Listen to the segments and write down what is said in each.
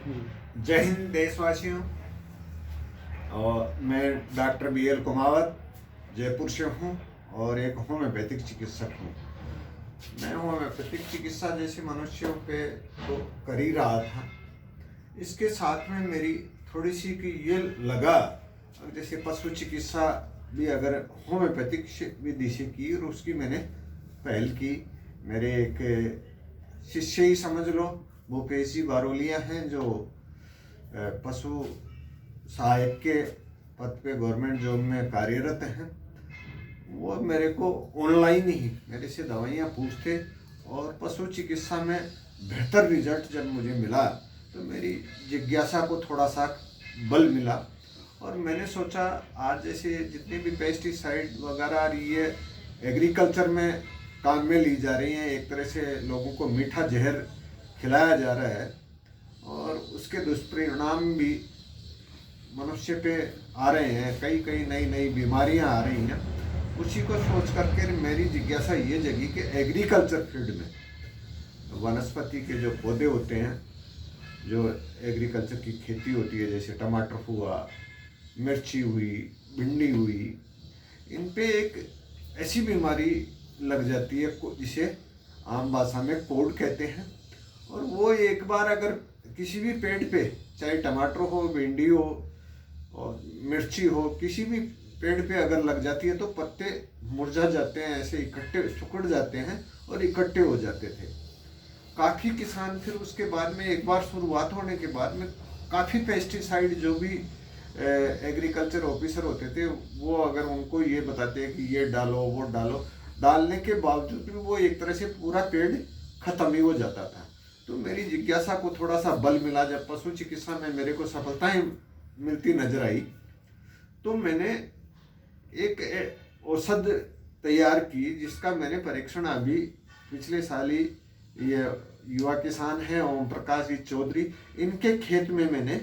जय हिंद देशवासियों। और मैं डॉक्टर BL कुमावत जयपुर से हूँ और एक होम्योपैथिक चिकित्सक हूँ। मैं होम्योपैथिक चिकित्सा जैसे मनुष्यों पे तो कर ही रहा था, इसके साथ में मेरी थोड़ी सी कि ये लगा जैसे पशु चिकित्सा भी अगर होम्योपैथिक विधि से की और उसकी मैंने पहल की। मेरे एक शिष्य ही समझ लो, भूपेश जी बारोलिया हैं, जो पशु सहायक के पद पे गवर्नमेंट जॉब में कार्यरत हैं। वो मेरे को ऑनलाइन ही मेरे से दवाइयाँ पूछते और पशु चिकित्सा में बेहतर रिजल्ट जब मुझे मिला तो मेरी जिज्ञासा को थोड़ा सा बल मिला और मैंने सोचा आज जैसे जितने भी पेस्टिसाइड वगैरह ये एग्रीकल्चर में काम में ली जा रही हैं, एक तरह से लोगों को मीठा जहर खिलाया जा रहा है और उसके दुष्परिणाम भी मनुष्य पे आ रहे हैं, कई कई नई नई बीमारियां आ रही हैं। उसी को सोच करके मेरी जिज्ञासा ये जगी कि एग्रीकल्चर फील्ड में वनस्पति के जो पौधे होते हैं, जो एग्रीकल्चर की खेती होती है, जैसे टमाटर हुआ, मिर्ची हुई, भिंडी हुई, इन पे एक ऐसी बीमारी लग जाती है जिसे आम भाषा में कोढ़ कहते हैं। और वो एक बार अगर किसी भी पेड़ पे, चाहे टमाटर हो, भिंडी हो और मिर्ची हो, किसी भी पेड़ पे अगर लग जाती है तो पत्ते मुरझा जाते हैं, ऐसे इकट्ठे सिकुड़ जाते हैं और इकट्ठे हो जाते थे। काफ़ी किसान फिर उसके बाद में एक बार शुरुआत होने के बाद में काफ़ी पेस्टिसाइड जो भी एग्रीकल्चर ऑफिसर होते थे वो अगर उनको ये बताते हैं कि ये डालो वो डालो, डालने के बावजूद भी वो एक तरह से पूरा पेड़ खत्म ही हो जाता था। तो मेरी जिज्ञासा को थोड़ा सा बल मिला जब पशु चिकित्सा में मेरे को सफलताएं मिलती नजर आई, तो मैंने एक औषध तैयार की जिसका मैंने परीक्षण अभी पिछले साल ही ये युवा किसान हैं ओम प्रकाश जी चौधरी, इनके खेत में मैंने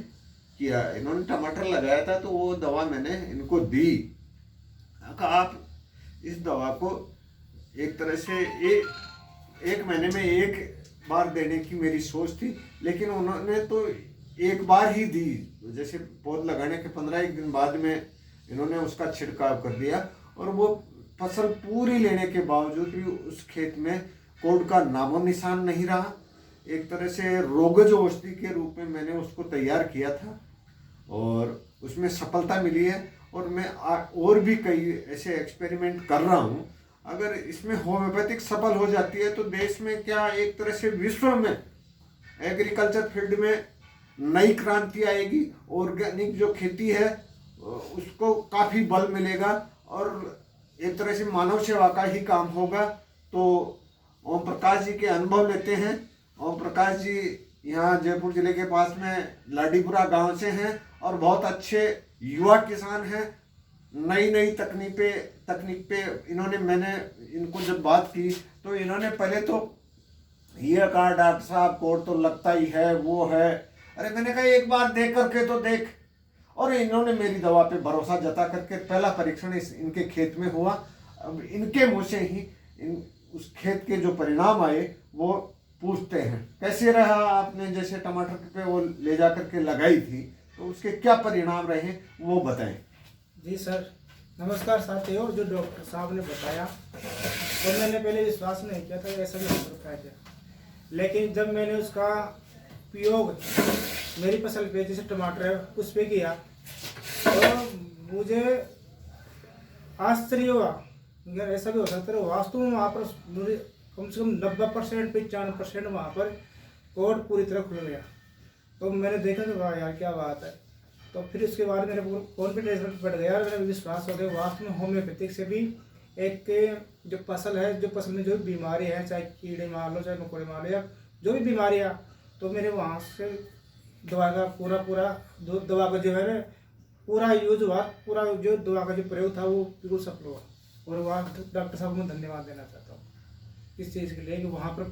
किया। इन्होंने टमाटर लगाया था तो वो दवा मैंने इनको दी। आप इस दवा को एक तरह से एक महीने में एक बार देने की मेरी सोच थी, लेकिन उन्होंने तो एक बार ही दी। जैसे पौध लगाने के 15 दिन बाद में इन्होंने उसका छिड़काव कर दिया और वो फसल पूरी लेने के बावजूद भी उस खेत में कोढ़ का नामो निशान नहीं रहा। एक तरह से रोगज औषधि के रूप में मैंने उसको तैयार किया था और उसमें सफलता मिली है। और मैं और भी कई ऐसे एक्सपेरिमेंट कर रहा हूँ। अगर इसमें होम्योपैथिक सफल हो जाती है तो देश में क्या, एक तरह से विश्व में एग्रीकल्चर फील्ड में नई क्रांति आएगी। ऑर्गेनिक जो खेती है उसको काफ़ी बल मिलेगा और एक तरह से मानव सेवा का ही काम होगा। तो ओम प्रकाश जी के अनुभव लेते हैं। ओम प्रकाश जी यहाँ जयपुर जिले के पास में लाडीपुरा गांव से हैं और बहुत अच्छे युवा किसान हैं। नई नई तकनीक पे मैंने इनको जब बात की तो इन्होंने पहले तो ये कहा, डॉक्टर साहब कोढ़ तो लगता ही है, वो है। अरे मैंने कहा एक बार देख करके तो देख। और इन्होंने मेरी दवा पे भरोसा जता करके पहला परीक्षण इनके खेत में हुआ। अब इनके मुँह से ही उस खेत के जो परिणाम आए वो पूछते हैं, कैसे रहा आपने जैसे टमाटर पे वो ले जा करके लगाई थी तो उसके क्या परिणाम रहे वो बताएं। जी सर, नमस्कार साथियों। जो डॉक्टर साहब ने बताया तो मैंने पहले विश्वास नहीं किया था ऐसा भी हो सकता है क्या, लेकिन जब मैंने उसका उपयोग मेरी फसल पे जैसे टमाटर है उस पर किया तो मुझे आश्चर्य हुआ। यार ऐसा भी हो सकता है। वास्तव में वहाँ पर मुझे कम से कम 90% 95% वहाँ पर कोढ़ पूरी तरह खुल गया। तो मैंने देखा कि वाह यार क्या बात है। तो फिर उसके बाद मेरे कॉन्फिडेंस बढ़ गया और मेरा विश्वास हो गया वास्तव में होम्योपैथिक से भी एक जो फसल है, जो फसल में जो भी बीमारी है, चाहे कीड़े मार लो, चाहे मकोड़े मार लो, या जो भी बीमारियाँ, तो मेरे वहाँ से दवा का पूरा दवा का जो है पूरा यूज हुआ। पूरा जो दवा का जो प्रयोग था वो बिल्कुल सफल हुआ। और वहाँ डॉक्टर साहब को मैं धन्यवाद देना चाहता हूँ इस चीज़ के लिए कि वहाँ पर